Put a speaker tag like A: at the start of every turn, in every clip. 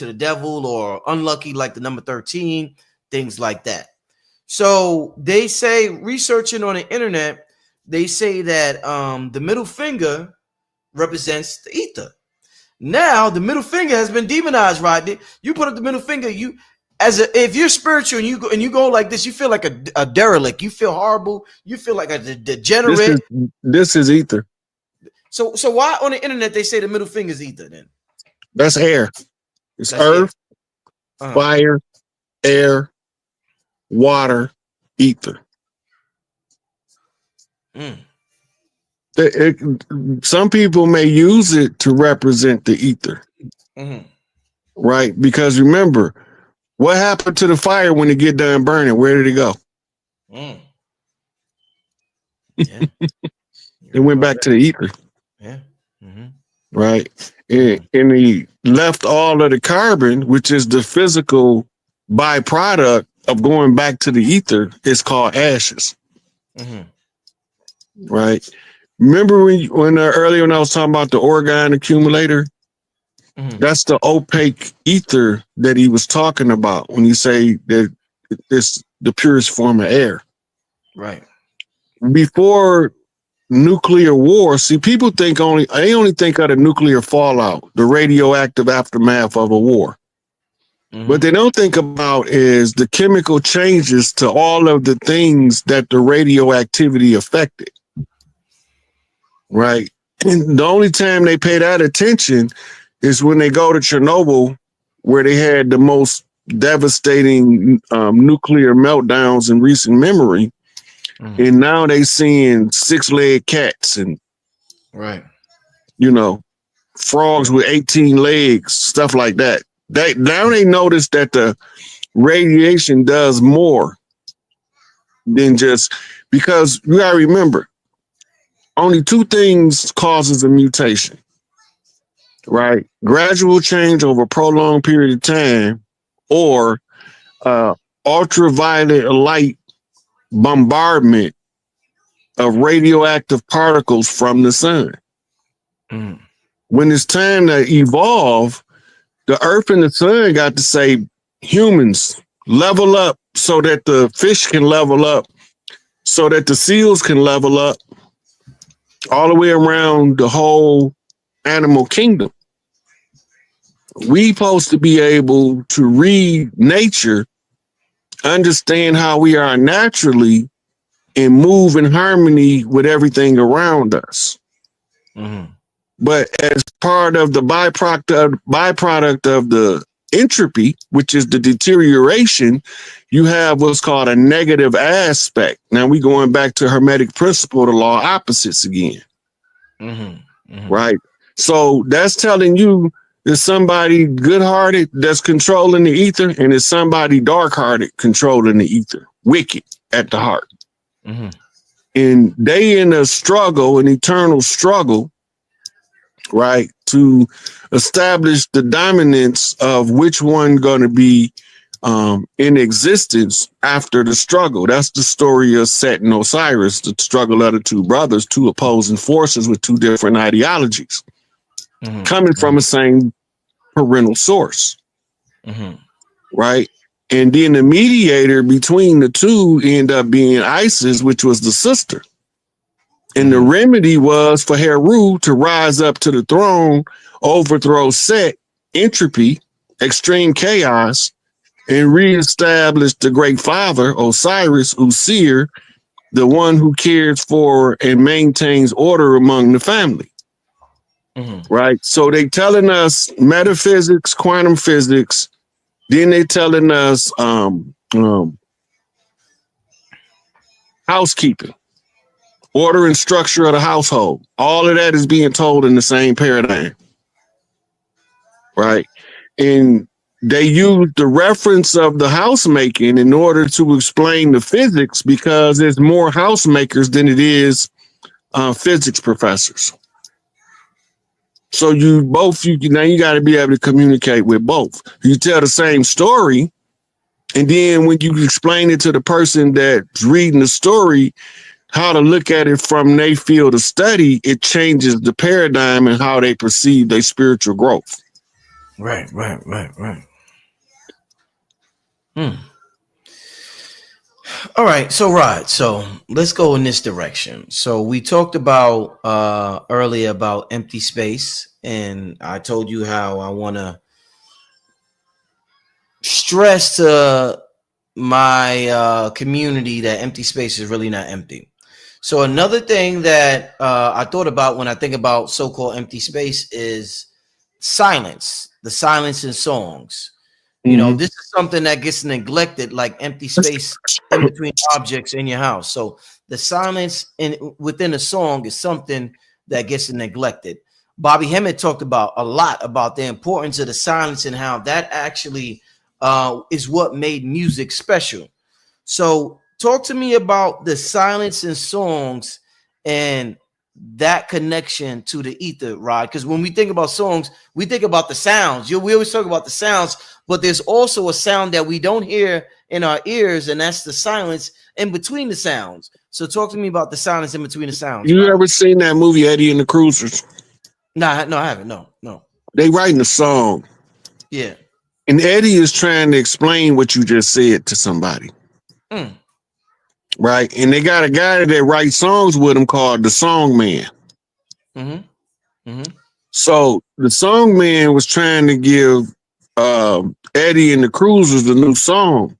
A: to the devil or unlucky like the number 13, things like that. So they say, researching on the internet, they say that the middle finger represents the ether. Now the middle finger has been demonized, Rodney. You put up the middle finger, you if you're spiritual and you go like this, you feel like a derelict. You feel horrible. You feel like a degenerate.
B: This is ether.
A: So why on the internet they say the middle finger is ether then?
B: That's air. It's earth, fire, air, water, ether. Some people may use it to represent the ether, right? Because remember, what happened to the fire when it get done burning? Where did it go?
A: Yeah.
B: It went back to the ether.
A: Yeah.
B: Right. And he left all of the carbon, which is the physical byproduct of going back to the ether. It's called ashes. Right. Remember when earlier when I was talking about the Orgone accumulator? That's the opaque ether that he was talking about when you say that it's the purest form of air.
A: Right.
B: Before nuclear war, see, people think only think of the nuclear fallout, the radioactive aftermath of a war. What they don't think about is the chemical changes to all of the things that the radioactivity affected. Right. And the only time they pay that attention is when they go to Chernobyl, where they had the most devastating nuclear meltdowns in recent memory. And now they seeing 6-legged cats and, frogs with 18 legs, stuff like that. Now they notice that the radiation does more than just, because you gotta remember, only two things causes a mutation, right? Gradual change over a prolonged period of time, or ultraviolet light bombardment of radioactive particles from the sun. When it's time to evolve, the earth and the sun got to say, humans, level up so that the fish can level up, so that the seals can level up, all the way around the whole animal kingdom. We supposed to be able to read nature, understand how we are naturally, and move in harmony with everything around us. But as part of the byproduct of the entropy, which is the deterioration, you have what's called a negative aspect. Now we going back to Hermetic principle, the law of opposites again. Right. So that's telling you there's somebody good-hearted that's controlling the ether, and there's somebody dark-hearted controlling the ether, wicked at the heart. And they in a struggle, an eternal struggle, right, to establish the dominance of which one going to be in existence after the struggle. That's the story of Set and Osiris, the struggle of the two brothers, two opposing forces with two different ideologies, coming from the same parental source, right? And then the mediator between the two ended up being Isis, which was the sister. And the remedy was for Heru to rise up to the throne, overthrow Set, entropy, extreme chaos, and reestablish the great father, Osiris, Usir, the one who cares for and maintains order among the family. Right? So they telling us metaphysics, quantum physics, then they telling us housekeeping, order and structure of the household. All of that is being told in the same paradigm. Right? And they use the reference of the housemaking in order to explain the physics, because there's more housemakers than it is physics professors. So you now you got to be able to communicate with both. You tell the same story, and then when you explain it to the person that's reading the story, how to look at it from their field of study, it changes the paradigm and how they perceive their spiritual growth.
A: Right. All right, so Rod, so let's go in this direction. So we talked about earlier about empty space, and I told you how I want to stress to my community that empty space is really not empty. So another thing that I thought about when I think about so-called empty space is silence, the silence in songs. You know, this is something that gets neglected, like empty space in between objects in your house. So the silence within a song is something that gets neglected. Bobby Hemmett talked about a lot about the importance of the silence and how that actually is what made music special. So talk to me about the silence in songs and that connection to the ether, Rod. Because when we think about songs, we think about the sounds. We always talk about the sounds, but there's also a sound that we don't hear in our ears, and that's the silence in between the sounds. So talk to me about the silence in between the sounds.
B: You
A: Rod.
B: ever seen that movie Eddie and the Cruisers?
A: No, I haven't. No.
B: They writing a song.
A: Yeah.
B: And Eddie is trying to explain what you just said to somebody. Right? And they got a guy that writes songs with him called the Song Man. So the Song Man was trying to give Eddie and the Cruisers a new song.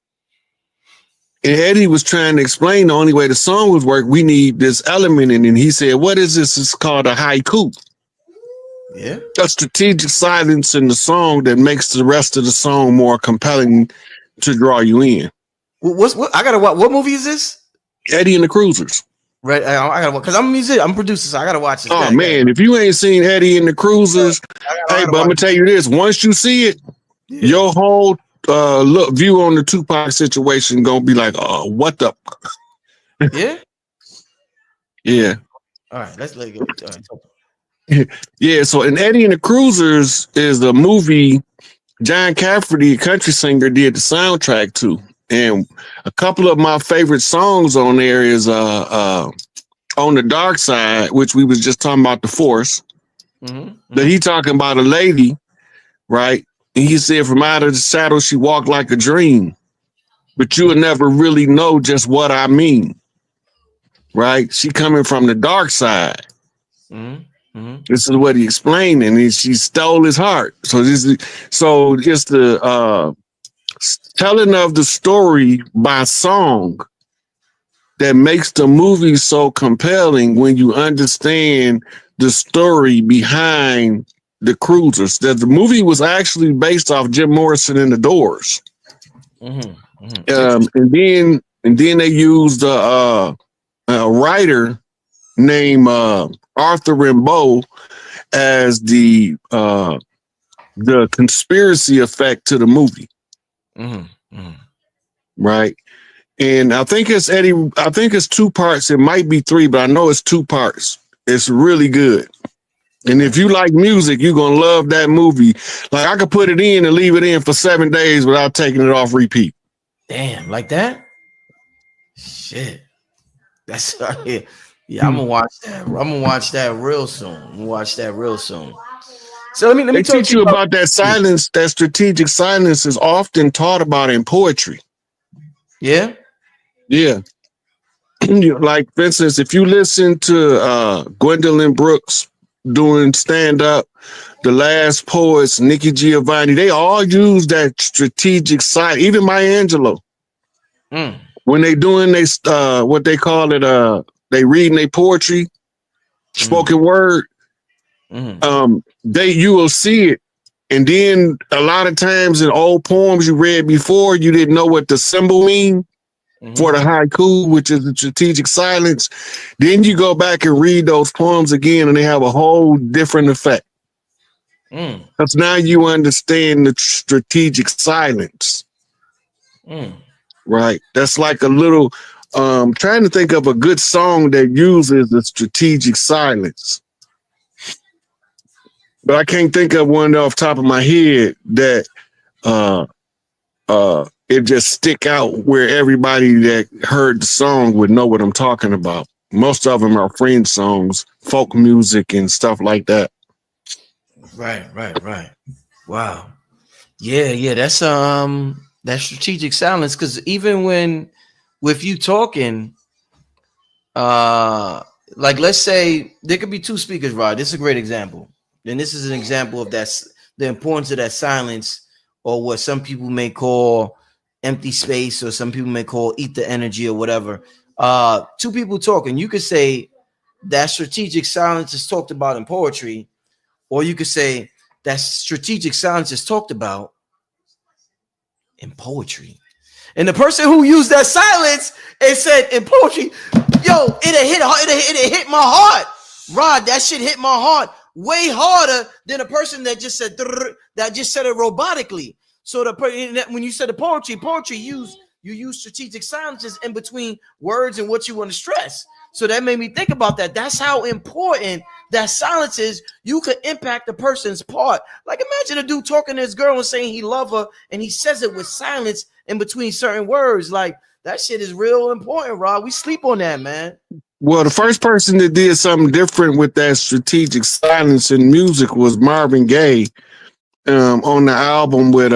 B: And Eddie was trying to explain the only way the song would work, we need this element in it. And he said, what is this? It's called a haiku.
A: Yeah.
B: A strategic silence in the song that makes the rest of the song more compelling to draw you in.
A: What I gotta watch? What movie is this?
B: Eddie and the Cruisers.
A: Right, I gotta, because I'm a musician, I'm a producer, so I gotta watch this.
B: Oh man, if you ain't seen Eddie and the Cruisers, hey, but I'm gonna tell you this: once you see it, your whole view on the Tupac situation gonna be like, oh, what the? Yeah.
A: All right, let's let it go.
B: Yeah, so in Eddie and the Cruisers is a movie John Cafferty, a country singer, did the soundtrack to. And a couple of my favorite songs on there is On the Dark Side, which we was just talking about the Force. That he talking about a lady, right? And he said from out of the shadow she walked like a dream. But you would never really know just what I mean. Right? She coming from the dark side. This is what he explained, and she stole his heart. So it's the telling of the story by song that makes the movie so compelling when you understand the story behind the Cruisers. That the movie was actually based off Jim Morrison and the Doors. And then they used a writer named Arthur Rimbaud as the conspiracy effect to the movie. Right. And I think it's Eddie. I think it's 2 parts. It might be 3, but I know it's 2 parts. It's really good. And if you like music, you're going to love that movie. Like I could put it in and leave it in for 7 days without taking it off repeat.
A: Damn, like that? Shit. That's yeah, I'm gonna watch that. I'm gonna watch that real soon. So let me
B: they teach you about that silence. That strategic silence is often taught about in poetry. Yeah. Like for instance, if you listen to Gwendolyn Brooks doing stand-up, the last poets, Nikki Giovanni, they all use that strategic silence. Even Maya Angelou. When they doing what they call it, they reading their poetry, spoken word. You will see it, and then a lot of times in old poems you read before, you didn't know what the symbol mean for the haiku, which is the strategic silence. Then you go back and read those poems again, and they have a whole different effect. Because now you understand the strategic silence. Right. That's like a little trying to think of a good song that uses the strategic silence. But I can't think of one off the top of my head that it just stick out where everybody that heard the song would know what I'm talking about. Most of them are friend songs, folk music and stuff like that.
A: Right. Wow. Yeah, that's strategic silence. Because even when with you talking, like let's say there could be two speakers, Rod. This is a great example. And this is an example of the importance of that silence, or what some people may call empty space, or some people may call ether energy, or whatever. Two people talking, you could say that strategic silence is talked about in poetry, or you could say that strategic silence is talked about in poetry. And the person who used that silence and said in poetry, yo, it hit my heart. Rod, that shit hit my heart way harder than a person that just said it robotically. So when you said the poetry you use strategic silences in between words and what you want to stress. So that made me think about that. That's how important that silence is. You could impact a person's part. Like imagine a dude talking to his girl and saying he love her, and he says it with silence in between certain words. Like that shit is real important, Rob. We sleep on that, man.
B: Well, the first person that did something different with that strategic silence in music was Marvin Gaye, on the album with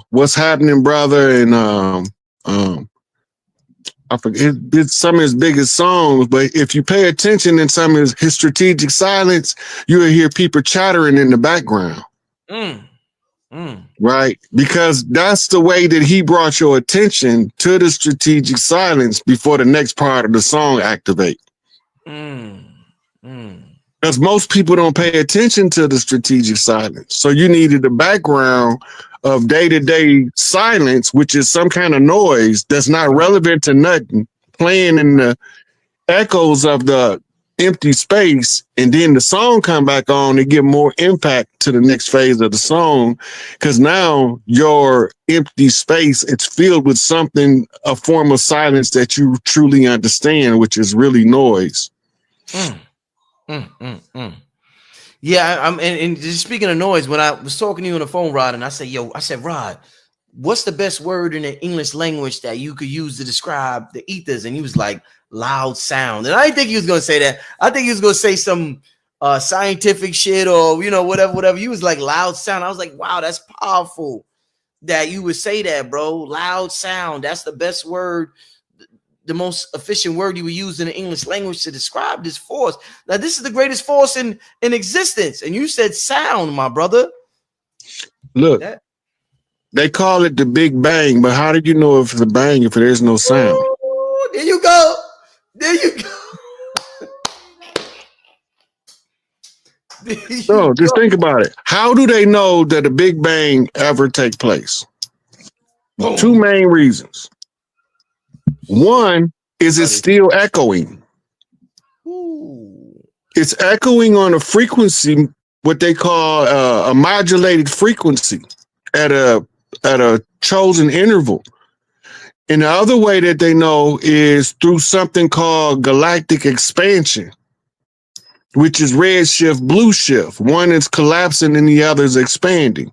B: What's Happening, Brother, and I forget, it's some of his biggest songs, but if you pay attention in some of his strategic silence, you'll hear people chattering in the background. Right? Because that's the way that he brought your attention to the strategic silence before the next part of the song activate. Because most people don't pay attention to the strategic silence. So you needed the background of day-to-day silence, which is some kind of noise that's not relevant to nothing, playing in the echoes of the empty space, and then the song come back on and give more impact to the next phase of the song, because now your empty space, it's filled with something, a form of silence that you truly understand, which is really noise.
A: Yeah, and just speaking of noise, when I was talking to you on the phone, Rod, and I said, Rod, what's the best word in the English language that you could use to describe the ethers? And he was like, loud sound. And I didn't think he was going to say that. I think he was going to say some scientific shit, or, whatever. He was like, loud sound. I was like, wow, that's powerful that you would say that, bro. Loud sound. That's the best word, the most efficient word you would use in the English language to describe this force. Now, this is the greatest force in existence. And you said sound, my brother.
B: Look, they call it the Big Bang, but how did you know if it's a bang if there's no sound?
A: Ooh, there you go. There you go.
B: So just think about it. How do they know that a Big Bang ever take place? Boom. Two main reasons. One is it's still echoing. Ooh. It's echoing on a frequency, what they call a modulated frequency at a chosen interval. And the other way that they know is through something called galactic expansion, which is red shift, blue shift. One is collapsing and the other is expanding.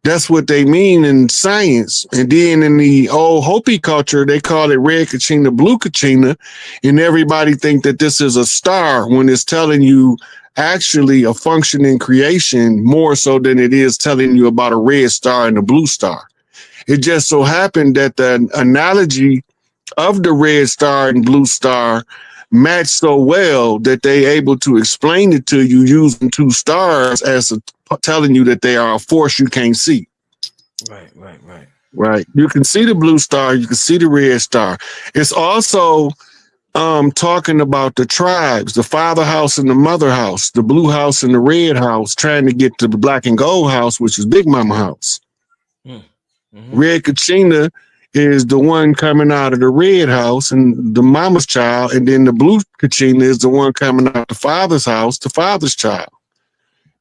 B: That's what they mean in science. And then in the old Hopi culture, they call it red Kachina, blue Kachina. And everybody think that this is a star when it's telling you actually a functioning creation more so than it is telling you about a red star and a blue star. It just so happened that the analogy of the red star and blue star match so well that they able to explain it to you using two stars as telling you that they are a force you can't see. Right. You can see the blue star, you can see the red star. It's also talking about the tribes, the father house and the mother house, the blue house and the red house, trying to get to the black and gold house, which is Big Mama house. Red Kachina is the one coming out of the red house and the mama's child, and then the blue Kachina is the one coming out of the father's house, the father's child.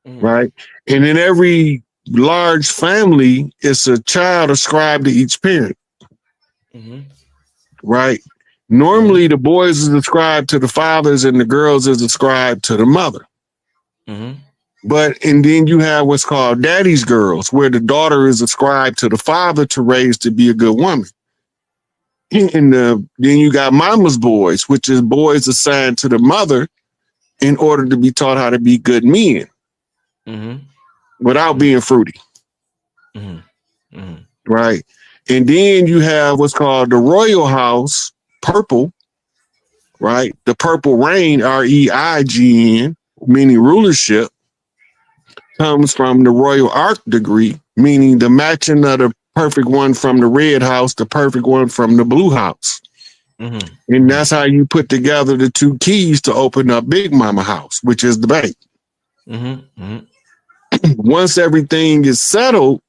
B: Right? And in every large family, it's a child ascribed to each parent. Right? Normally, the boys is ascribed to the fathers and the girls is ascribed to the mother. And then you have what's called daddy's girls, where the daughter is ascribed to the father to raise to be a good woman. And then you got mama's boys, which is boys assigned to the mother in order to be taught how to be good men without being fruity. Right. And then you have what's called the royal house, purple, right? The purple reign, REIGN, meaning rulership, comes from the royal arc degree, meaning the matching of the perfect one from the red house, the perfect one from the blue house. And that's how you put together the two keys to open up Big Mama house, which is the bank. Once everything is settled,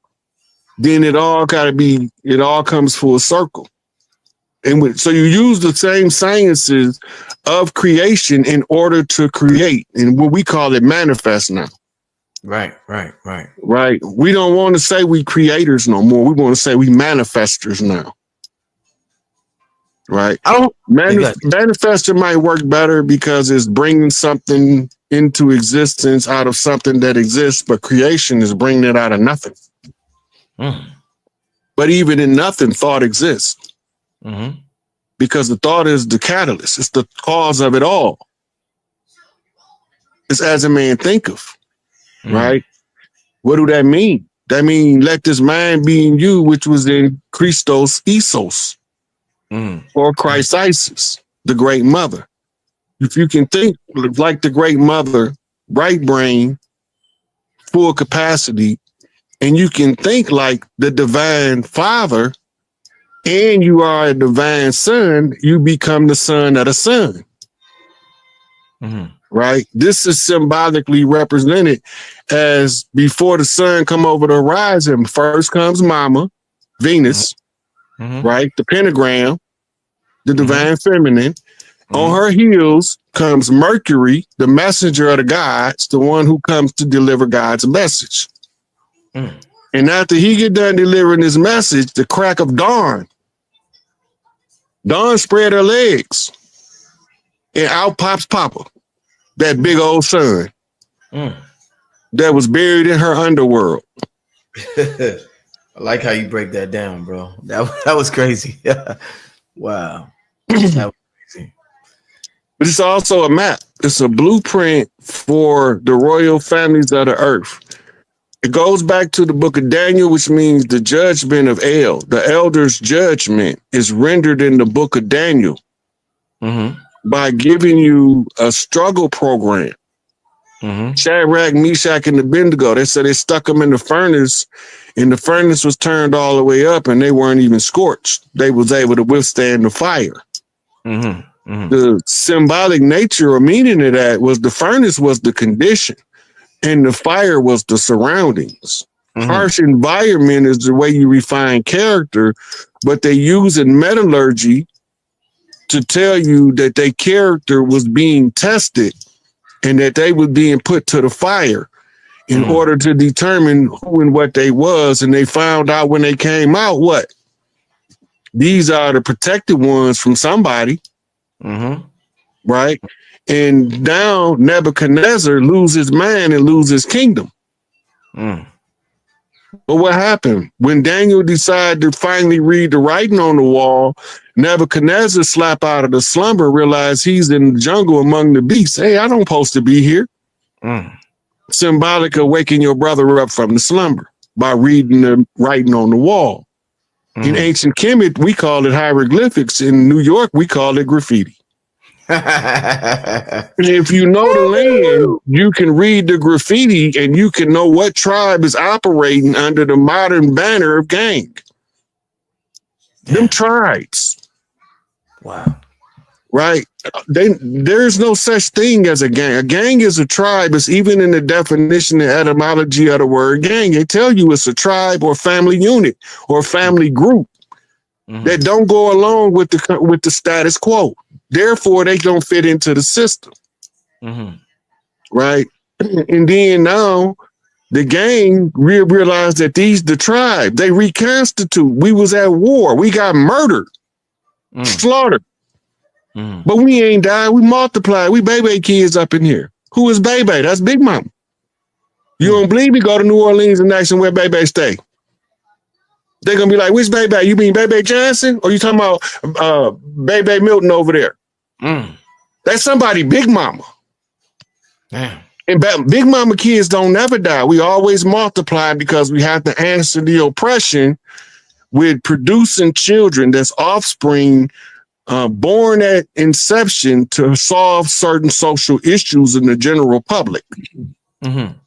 B: then it all comes full circle. And so you use the same sciences of creation in order to create, and what we call it manifest now.
A: Right.
B: We don't want to say we creators no more. We want to say we manifestors now. Right. Manifester might work better because it's bringing something into existence out of something that exists, but creation is bringing it out of nothing. But even in nothing, thought exists. Because the thought is the catalyst. It's the cause of it all. It's as a man thinketh. Right? What do that mean? That means let this mind be in you, which was in Christos Isos, or Christ Isis, the great mother. If you can think like the great mother, right brain, full capacity, and you can think like the divine father, and you are a divine son, you become the son of the son. Right? This is symbolically represented as before the sun come over the horizon, first comes Mama, Venus, right? The pentagram, the divine feminine. On her heels comes Mercury, the messenger of the gods, the one who comes to deliver God's message. And after he get done delivering his message, the crack of dawn spread her legs, and out pops Papa, that big old sun that was buried in her underworld.
A: I like how you break that down, bro. That was crazy. Wow. That was crazy.
B: But it's also a map. It's a blueprint for the royal families of the earth. It goes back to the book of Daniel, which means the judgment of El. The elder's judgment is rendered in the book of Daniel by giving you a struggle program. Shadrach, Meshach, and Abednego, they said they stuck them in the furnace, and the furnace was turned all the way up, and they weren't even scorched. They was able to withstand the fire. The symbolic nature or meaning of that was the furnace was the condition, and the fire was the surroundings. Harsh environment is the way you refine character, but they use in metallurgy to tell you that their character was being tested and that they were being put to the fire in order to determine who and what they was. And they found out when they came out, what? These are the protected ones from somebody. Right? And now Nebuchadnezzar loses his mind and loses his kingdom. But what happened? When Daniel decided to finally read the writing on the wall, Nebuchadnezzar slap out of the slumber, realized he's in the jungle among the beasts. Hey, I don't supposed to be here. Symbolic of waking your brother up from the slumber by reading the writing on the wall. In ancient Kemet, we call it hieroglyphics. In New York, we call it graffiti. And if you know the land, you can read the graffiti and you can know what tribe is operating under the modern banner of gang. Them tribes.
A: Wow.
B: Right? There's no such thing as a gang. A gang is a tribe. It's even in the definition and etymology of the word gang. They tell you it's a tribe or family unit or family group that don't go along with the status quo. Therefore, they don't fit into the system. Right? And then now the gang realized that the tribe, they reconstitute. We was at war. We got murdered, slaughtered. But we ain't died. We multiplied. We baby kids up in here. Who is baby? That's Big Mama. You don't believe me? Go to New Orleans and ask them where baby stay. They're going to be like, which baby? You mean Baby Johnson? Or you talking about Baby Milton over there? That's somebody Big Mama.
A: Damn.
B: And Big Mama kids don't never die. We always multiply because we have to answer the oppression with producing children that's offspring born at inception to solve certain social issues in the general public.
A: Mm-hmm.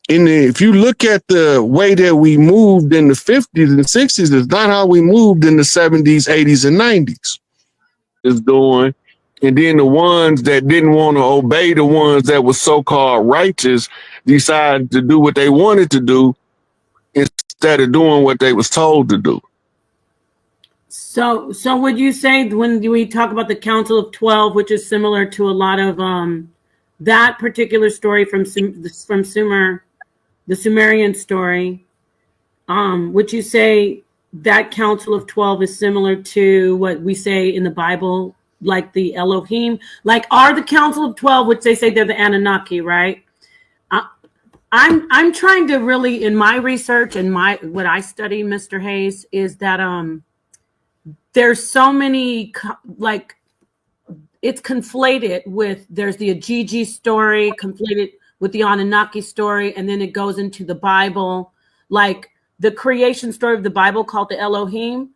B: If you look at the way that we moved in the 50s and 60s, it's not how we moved in the 70s, 80s, and 90s. Is doing. And then the ones that didn't want to obey the ones that were so-called righteous decided to do what they wanted to do instead of doing what they was told to do.
C: So would you say when we talk about the Council of 12, which is similar to a lot of that particular story from Sumer, the Sumerian story, would you say that Council of 12 is similar to what we say in the Bible, like the Elohim? Like, are the Council of 12, which they say they're the Anunnaki, right? I'm trying to really, in my research and what I study, Mr. Hayes, is that there's so many, like, it's conflated with, there's the Ajiji story conflated with the Anunnaki story, and then it goes into the Bible, like the creation story of the Bible called the Elohim.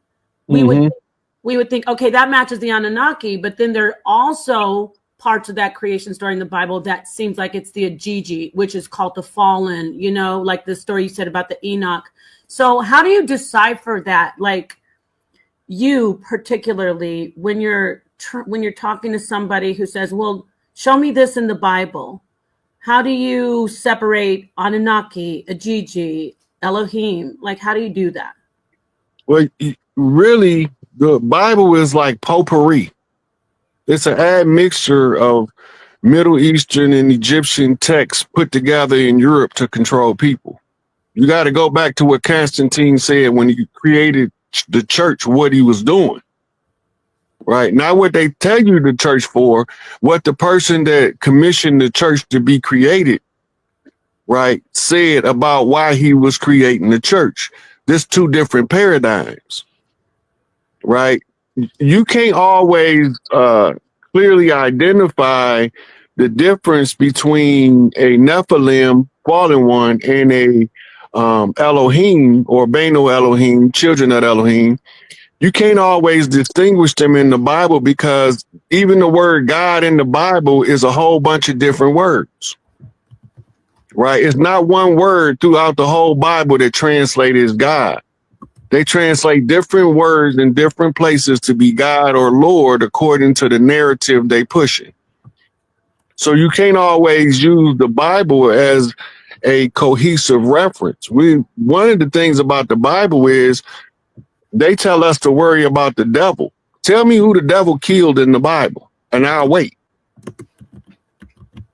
C: We would think, okay, that matches the Anunnaki, but then there are also parts of that creation story in the Bible that seems like it's the Ajiji, which is called the fallen, you know, like the story you said about the Enoch. So how do you decipher that? Like, you particularly, when you're talking to somebody who says, well, show me this in the Bible, how do you separate Anunnaki, Ajiji, Elohim? Like, how do you do that?
B: Well, really, the Bible is like potpourri. It's an admixture of Middle Eastern and Egyptian texts put together in Europe to control people. You got to go back to what Constantine said when he created the church, what he was doing. Right? Not what they tell you the church for, what the person that commissioned the church to be created, right, said about why he was creating the church. There's two different paradigms, right? You can't always clearly identify the difference between a Nephilim, fallen one, and a Elohim or Beno Elohim, children of Elohim. You can't always distinguish them in the Bible because even the word God in the Bible is a whole bunch of different words, right? It's not one word throughout the whole Bible that translated as God. They translate different words in different places to be God or Lord according to the narrative they pushing. So you can't always use the Bible as a cohesive reference. One of the things about the Bible is they tell us to worry about the devil. Tell me who the devil killed in the Bible, and I'll wait.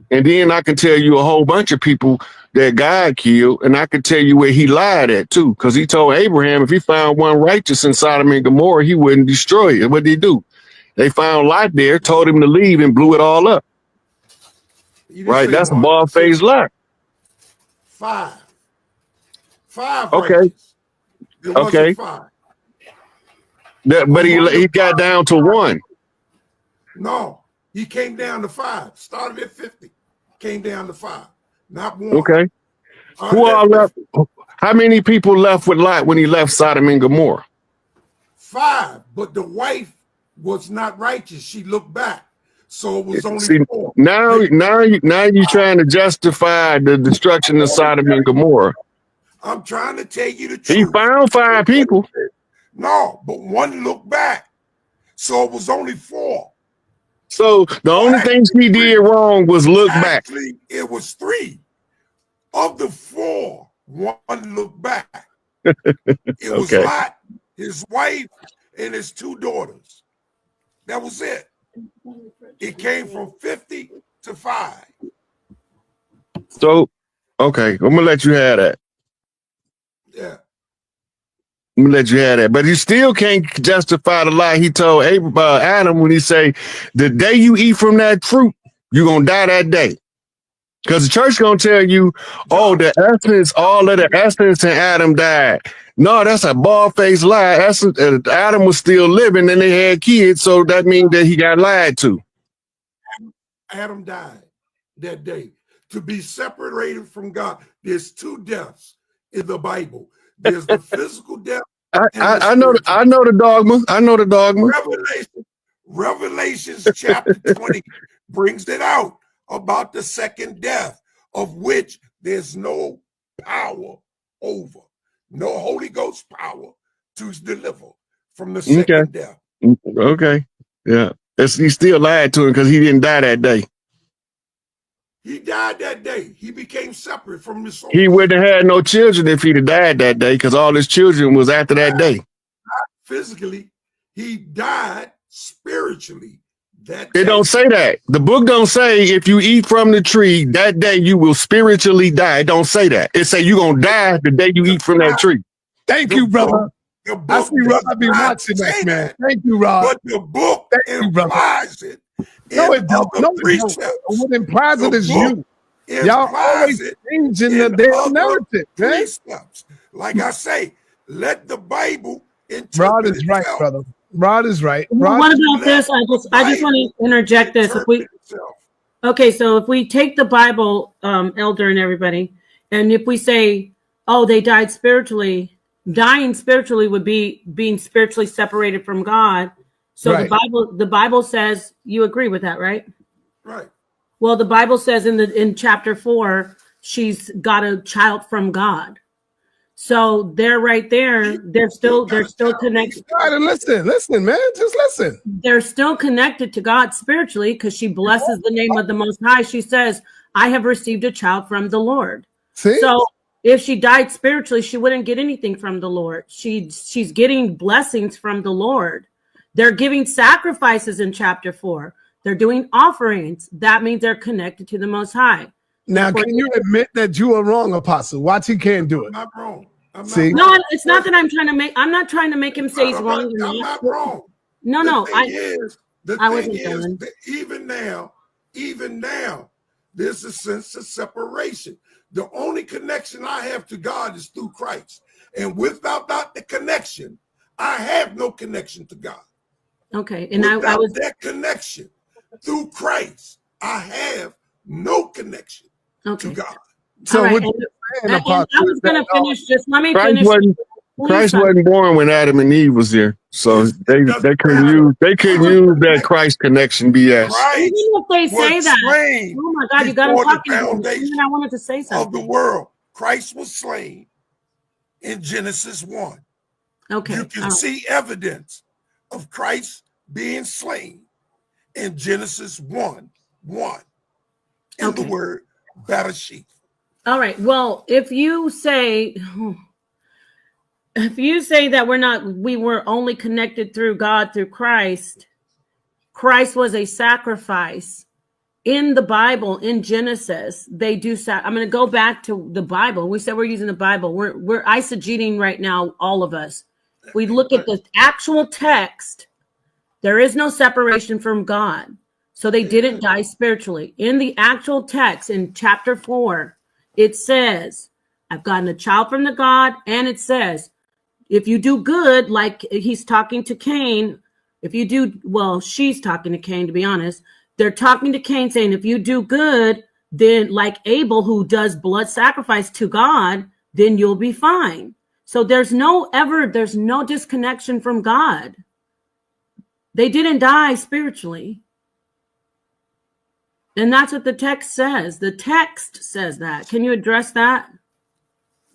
B: And then I can tell you a whole bunch of people that God killed, and I can tell you where he lied at too, because he told Abraham if he found one righteous in Sodom and Gomorrah, he wouldn't destroy it. What did he do? They found Lot there, told him to leave, and blew it all up. Right? That's a bald-faced lie.
D: Five.
B: Okay.
D: Righteous. It wasn't
B: okay.
D: 5.
B: But he got down to 1.
D: No, he came down to 5. Started at 50, came down to 5, not 1.
B: Okay. Who all left? How many people left with Lot when he left Sodom and Gomorrah?
D: 5, but the wife was not righteous. She looked back, so it was only 4.
B: Now you're trying to justify the destruction of Sodom and Gomorrah.
D: I'm trying to tell you the truth.
B: He found 5 people.
D: No, but 1 looked back, so it was only 4.
B: So the only thing he did wrong was look back.
D: Actually, it was 3. Of the 4, 1 looked back. It was Lot, his wife, and his 2 daughters. That was it. It came from 50 to 5.
B: So, okay, I'm gonna let you have that.
D: Yeah.
B: I'm gonna let you have that, but you still can't justify the lie he told Adam when he say, "The day you eat from that fruit, you're gonna die that day." Because the church gonna tell you, "Oh, the essence, all of the essence in Adam died." No, that's a bald-faced lie. Adam was still living, and they had kids, so that means that he got lied to.
D: Adam died that day. to be separated from God. There's two deaths in the Bible. There's the physical death.
B: I know the dogma. I know the dogma.
D: Revelations chapter 20 brings it out about the second death, of which there's no power over, no Holy Ghost power to deliver from the second death.
B: Okay. Yeah. He still lied to him because he didn't die that day.
D: He died that day. He became separate from the soul.
B: He wouldn't have had no children if he'd have died that day, because all his children was after that day.
D: Not physically, he died spiritually that
B: day. It don't say that. The book don't say if you eat from the tree that day you will spiritually die. It don't say that. It say you're gonna die the day you eat from that tree.
E: Thank you, brother. I see Rod. I've been watching that, man. Thank you, Rod.
D: But the book implies it.
E: No, it don't. No, it don't. What implies it is you. Y'all always changing the damn narrative, man.
D: Like I say, let the Bible interpret
E: Rod is right, brother. Rod is right.
C: What about this? I just want to interject this. Okay, so if we take the Bible, Elder and everybody, and if we say, oh, they died spiritually, dying spiritually would be being spiritually separated from God. So right. the Bible says, you agree with that, right?
D: Right.
C: Well, the Bible says in chapter 4, she's got a child from God. So they're right there. They're still connected.
E: Listen, man. Just listen.
C: They're still connected to God spiritually because she blesses the name of the Most High. She says, I have received a child from the Lord.
E: See?
C: So if she died spiritually, she wouldn't get anything from the Lord. She's getting blessings from the Lord. They're giving sacrifices in chapter 4. They're doing offerings. That means they're connected to the Most High.
E: Now, can you admit that you are wrong, Apostle? Watch, he can't do it.
D: I'm not wrong.
C: No, it's not that I'm not trying to make him say he's wrong.
D: I'm not wrong.
C: No,
D: even now, there's a sense of separation. The only connection I have to God is through Christ. And without the connection, I have no connection to God.
C: Okay. And
D: without that connection through Christ, I have no connection to God.
E: So
C: right.
E: what
C: I was going to finish. Just let me finish.
B: Christ wasn't born when Adam and Eve was there, so they couldn't use that Christ connection BS.
C: Even if they say that, oh my God, you got to talk to me. I wanted to say something.
D: Of the world, Christ was slain in Genesis 1.
C: Okay,
D: you can see evidence of Christ being slain in Genesis 1:1 in the word Bereshit.
C: All right. Well, if you say that we were only connected through God through Christ was a sacrifice in the Bible. In Genesis, they do. I'm going to go back to the Bible. We said we're using the Bible. We're eisegeting right now, all of us. We look at the actual text. There is no separation from God. So they didn't die spiritually. In the actual text in chapter 4, it says, I've gotten a child from the God. And it says, if you do good, like he's talking to Cain, she's talking to Cain, to be honest. They're talking to Cain saying, if you do good, then like Abel, who does blood sacrifice to God, then you'll be fine. So there's no disconnection from God. They didn't die spiritually. And that's what the text says. The text says that. Can you address that?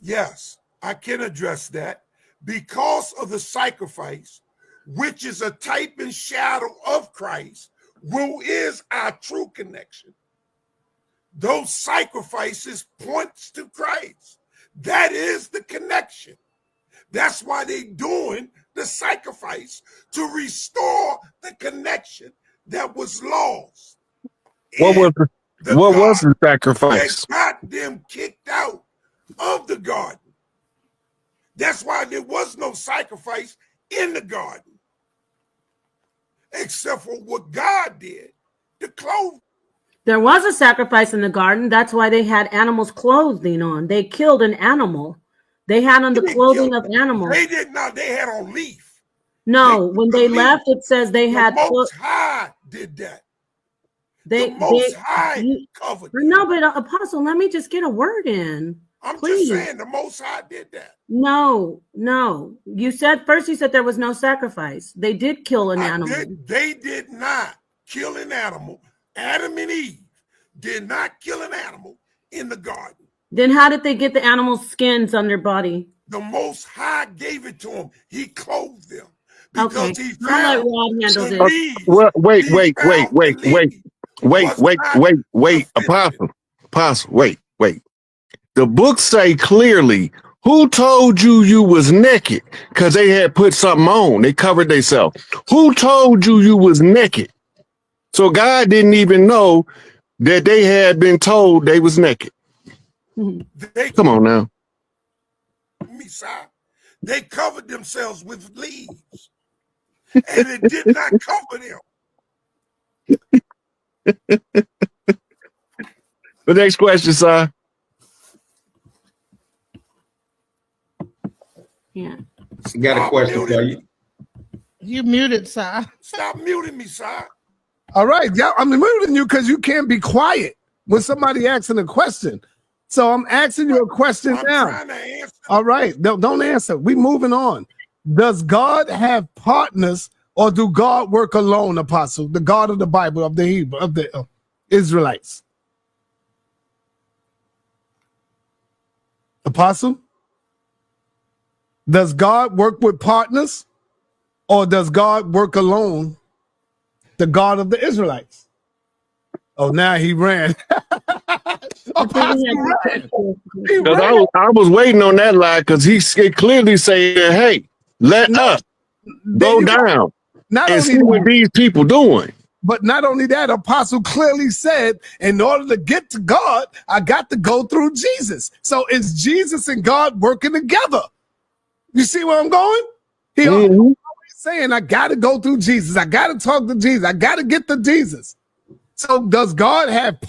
D: Yes, I can address that. Because of the sacrifice, which is a type and shadow of Christ, who is our true connection. Those sacrifices points to Christ. That is the connection. That's why they're doing the sacrifice, to restore the connection that was lost.
B: What was the sacrifice?
D: They got them kicked out of the garden. That's why there was no sacrifice in the garden, except for what God did to clothe.
C: There was a sacrifice in the garden. That's why they had animals' clothing on. They killed an animal. They had on the clothing of animals.
D: They did not. They had on leaf.
C: No, when they left, it says they had.
D: The Most High did that. The Most High covered them.
C: No, but Apostle, let me just get a word in.
D: I'm just saying the Most High did that.
C: No. You said first. You said there was no sacrifice. They did kill an animal.
D: They did not kill an animal. Adam and Eve did not kill an animal in the garden.
C: Then how did they get the animal's skins on their body?
D: The Most High gave it to them. He clothed them because he
C: I'll
D: found.
C: let Rod handle this.
B: Well, wait, Apostle, wait. The books say clearly, who told you was naked? Because they had put something on. They covered themselves. Who told you was naked? So God didn't even know that they had been told they was naked. Come on now.
D: They covered themselves with leaves, and it did not cover them.
B: The next question, sir.
C: Yeah.
F: I got a question for you.
G: You muted, sir.
D: Stop muting me, sir.
E: All right, yeah, I'm muting you because you can't be quiet when somebody asking a question. So I'm asking you a question now. All right, don't answer. We moving on. Does God have partners, or do God work alone, Apostle? The God of the Bible, of the Hebrew, of the Israelites. Apostle? Does God work with partners, or does God work alone? The God of the Israelites. Oh, now he ran.
B: Because I was waiting on that line because he clearly saying, hey, let us go down and see what these people doing.
E: But not only that, Apostle clearly said, in order to get to God, I got to go through Jesus. So it's Jesus and God working together. You see where I'm going? He always saying, I got to go through Jesus. I got to talk to Jesus. I got to get to Jesus. So does God have